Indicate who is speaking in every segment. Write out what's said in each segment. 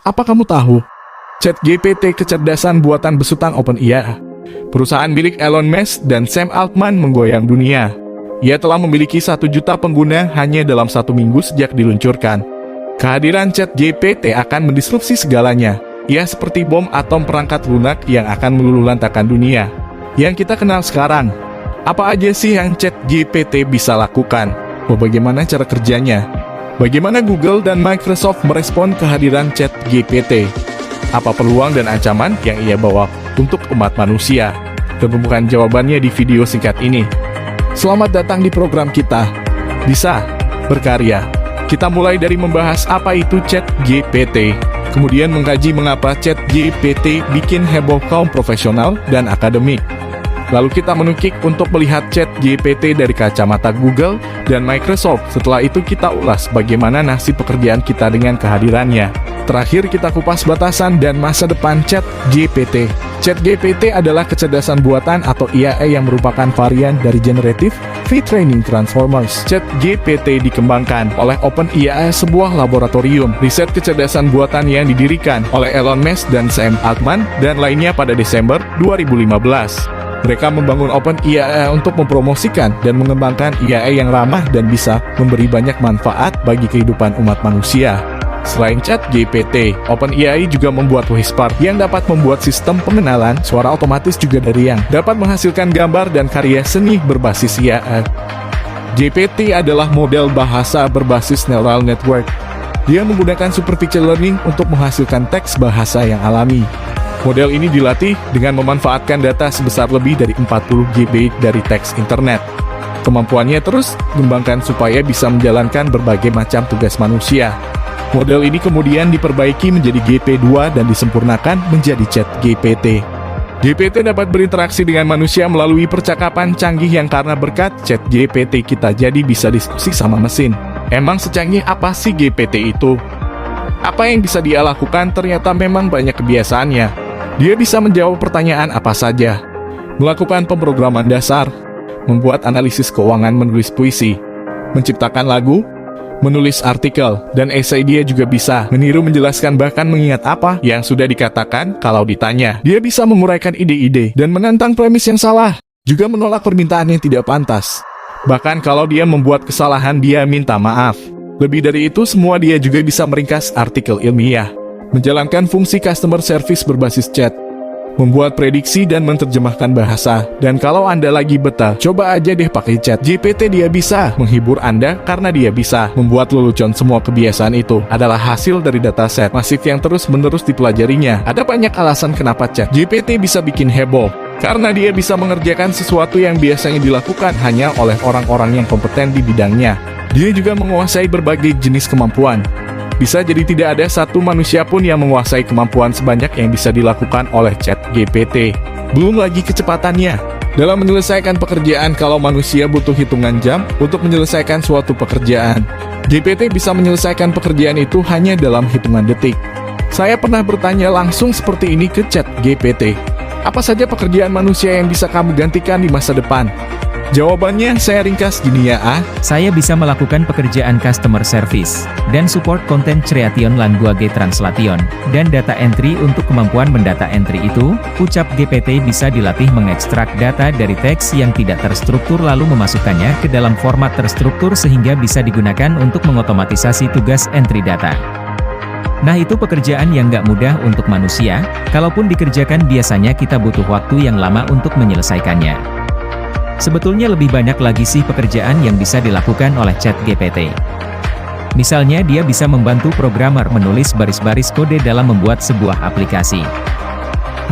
Speaker 1: Apa kamu tahu? ChatGPT kecerdasan buatan besutan OpenAI, perusahaan milik Elon Musk dan Sam Altman, menggoyang dunia. Ia telah memiliki 1 juta pengguna hanya dalam 1 minggu sejak diluncurkan. Kehadiran ChatGPT akan mendisrupsi segalanya. Ia seperti bom atom perangkat lunak yang akan meluluhlantakkan dunia yang kita kenal sekarang. Apa aja sih yang ChatGPT bisa lakukan? Bagaimana cara kerjanya? Bagaimana Google dan Microsoft merespon kehadiran ChatGPT? Apa peluang dan ancaman yang ia bawa untuk umat manusia? Temukan jawabannya di video singkat ini. Selamat datang di program kita, Bisa Berkarya. Kita mulai dari membahas apa itu ChatGPT, kemudian mengkaji mengapa ChatGPT bikin heboh kaum profesional dan akademik. Lalu kita menukik untuk melihat ChatGPT dari kacamata Google dan Microsoft. Setelah itu kita ulas bagaimana nasib pekerjaan kita dengan kehadirannya. Terakhir kita kupas batasan dan masa depan ChatGPT. ChatGPT adalah kecerdasan buatan atau AI yang merupakan varian dari Generative Pre-training Transformers. ChatGPT dikembangkan oleh OpenAI, sebuah laboratorium riset kecerdasan buatan yang didirikan oleh Elon Musk dan Sam Altman dan lainnya pada Desember 2015. Mereka membangun OpenAI untuk mempromosikan dan mengembangkan AI yang ramah dan bisa memberi banyak manfaat bagi kehidupan umat manusia. Selain ChatGPT, OpenAI juga membuat Whisper yang dapat membuat sistem pengenalan suara otomatis juga dari yang dapat menghasilkan gambar dan karya seni berbasis AI. GPT adalah model bahasa berbasis neural network. Dia menggunakan superficial learning untuk menghasilkan teks bahasa yang alami. Model ini dilatih dengan memanfaatkan data sebesar lebih dari 40 GB dari teks internet. Kemampuannya terus dikembangkan supaya bisa menjalankan berbagai macam tugas manusia. Model ini kemudian diperbaiki menjadi GP2 dan disempurnakan menjadi ChatGPT. GPT dapat berinteraksi dengan manusia melalui percakapan canggih yang karena berkat ChatGPT kita jadi bisa diskusi sama mesin. Emang secanggih apa sih GPT itu? Apa yang bisa dia lakukan? Ternyata memang banyak kebiasaannya. Dia bisa menjawab pertanyaan apa saja, melakukan pemrograman dasar, membuat analisis keuangan, menulis puisi, menciptakan lagu, menulis artikel, dan esai. Dia juga bisa meniru, menjelaskan, bahkan mengingat apa yang sudah dikatakan kalau ditanya. Dia bisa menguraikan ide-ide dan menantang premis yang salah, juga menolak permintaan yang tidak pantas. Bahkan kalau dia membuat kesalahan, dia minta maaf. Lebih dari itu semua, dia juga bisa meringkas artikel ilmiah, menjalankan fungsi customer service berbasis chat, membuat prediksi dan menerjemahkan bahasa. Dan kalau Anda lagi betah, coba aja deh pakai ChatGPT. Dia bisa menghibur Anda karena dia bisa membuat lelucon. Semua kebiasaan itu adalah hasil dari dataset masif yang terus-menerus dipelajarinya. Ada banyak alasan kenapa ChatGPT bisa bikin heboh. Karena dia bisa mengerjakan sesuatu yang biasanya dilakukan hanya oleh orang-orang yang kompeten di bidangnya. Dia juga menguasai berbagai jenis kemampuan. Bisa jadi tidak ada satu manusia pun yang menguasai kemampuan sebanyak yang bisa dilakukan oleh ChatGPT. Belum lagi kecepatannya dalam menyelesaikan pekerjaan. Kalau manusia butuh hitungan jam untuk menyelesaikan suatu pekerjaan, GPT bisa menyelesaikan pekerjaan itu hanya dalam hitungan detik. Saya pernah bertanya langsung seperti ini ke ChatGPT. Apa saja pekerjaan manusia yang bisa kamu gantikan di masa depan? Jawabannya saya ringkas gini ya.
Speaker 2: Saya bisa melakukan pekerjaan customer service dan support content creation language translation dan data entry. Untuk kemampuan mendata entry itu, ucap GPT bisa dilatih mengekstrak data dari teks yang tidak terstruktur lalu memasukkannya ke dalam format terstruktur sehingga bisa digunakan untuk mengotomatisasi tugas entry data. Nah, itu pekerjaan yang nggak mudah untuk manusia. Kalaupun dikerjakan biasanya kita butuh waktu yang lama untuk menyelesaikannya. Sebetulnya lebih banyak lagi sih pekerjaan yang bisa dilakukan oleh ChatGPT. Misalnya dia bisa membantu programmer menulis baris-baris kode dalam membuat sebuah aplikasi.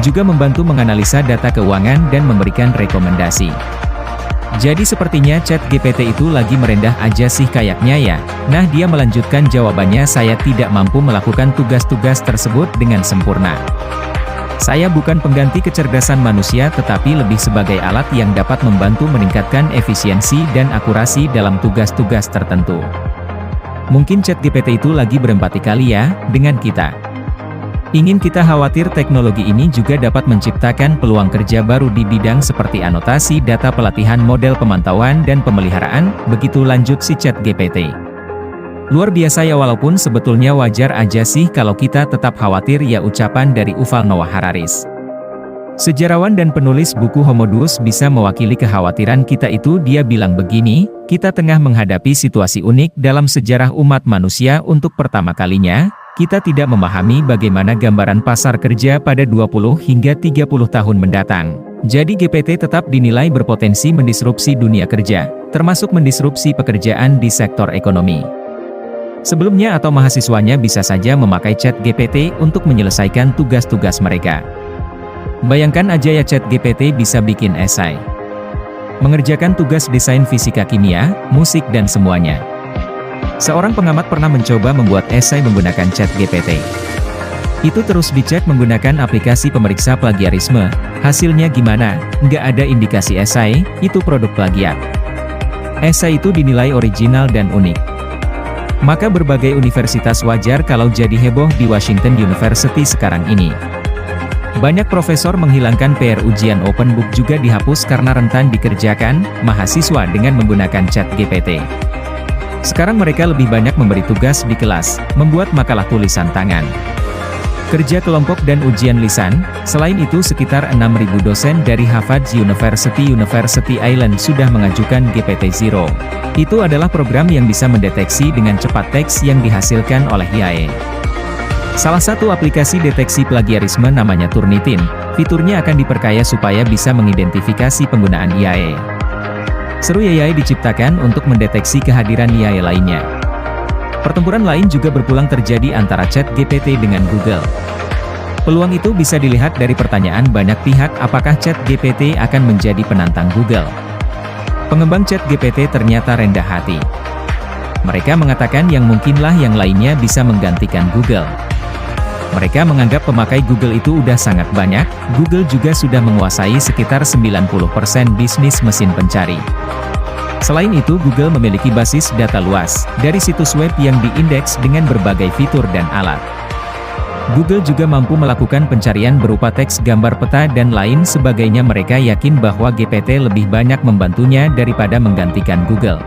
Speaker 2: Juga membantu menganalisa data keuangan dan memberikan rekomendasi. Jadi sepertinya ChatGPT itu lagi merendah aja sih kayaknya ya. Nah, dia melanjutkan jawabannya, saya tidak mampu melakukan tugas-tugas tersebut dengan sempurna. Saya bukan pengganti kecerdasan manusia tetapi lebih sebagai alat yang dapat membantu meningkatkan efisiensi dan akurasi dalam tugas-tugas tertentu. Mungkin ChatGPT itu lagi berempati kali ya dengan kita. Ingin kita khawatir teknologi ini juga dapat menciptakan peluang kerja baru di bidang seperti anotasi data, pelatihan model, pemantauan dan pemeliharaan, begitu lanjut si ChatGPT. Luar biasa ya, walaupun sebetulnya wajar aja sih kalau kita tetap khawatir ya, ucapan dari Yuval Noah Hararis. Sejarawan dan penulis buku Homo Deus bisa mewakili kekhawatiran kita itu. Dia bilang begini, kita tengah menghadapi situasi unik dalam sejarah umat manusia. Untuk pertama kalinya, kita tidak memahami bagaimana gambaran pasar kerja pada 20 hingga 30 tahun mendatang. Jadi GPT tetap dinilai berpotensi mendisrupsi dunia kerja, termasuk mendisrupsi pekerjaan di sektor ekonomi. Sebelumnya atau mahasiswanya bisa saja memakai ChatGPT untuk menyelesaikan tugas-tugas mereka. Bayangkan aja ya, ChatGPT bisa bikin esai, mengerjakan tugas desain fisika, kimia, musik dan semuanya. Seorang pengamat pernah mencoba membuat esai menggunakan ChatGPT. Itu terus dicek menggunakan aplikasi pemeriksa plagiarisme. Hasilnya gimana? Nggak ada indikasi esai, itu produk plagiat. Esai itu dinilai original dan unik. Maka berbagai universitas wajar kalau jadi heboh di Washington University sekarang ini. Banyak profesor menghilangkan PR ujian open book juga dihapus karena rentan dikerjakan mahasiswa dengan menggunakan ChatGPT. Sekarang mereka lebih banyak memberi tugas di kelas, membuat makalah tulisan tangan, kerja kelompok dan ujian lisan. Selain itu sekitar 6.000 dosen dari Harvard University Island sudah mengajukan GPT-0. Itu adalah program yang bisa mendeteksi dengan cepat teks yang dihasilkan oleh AI. Salah satu aplikasi deteksi plagiarisme namanya Turnitin. Fiturnya akan diperkaya supaya bisa mengidentifikasi penggunaan AI. Seru ya, AI diciptakan untuk mendeteksi kehadiran AI lainnya. Pertempuran lain juga berpulang terjadi antara ChatGPT dengan Google. Peluang itu bisa dilihat dari pertanyaan banyak pihak, apakah ChatGPT akan menjadi penantang Google? Pengembang ChatGPT ternyata rendah hati. Mereka mengatakan yang mungkinlah yang lainnya bisa menggantikan Google. Mereka menganggap pemakai Google itu udah sangat banyak. Google juga sudah menguasai sekitar 90% bisnis mesin pencari. Selain itu, Google memiliki basis data luas dari situs web yang diindeks dengan berbagai fitur dan alat. Google juga mampu melakukan pencarian berupa teks, gambar, peta, dan lain sebagainya. Mereka yakin bahwa GPT lebih banyak membantunya daripada menggantikan Google.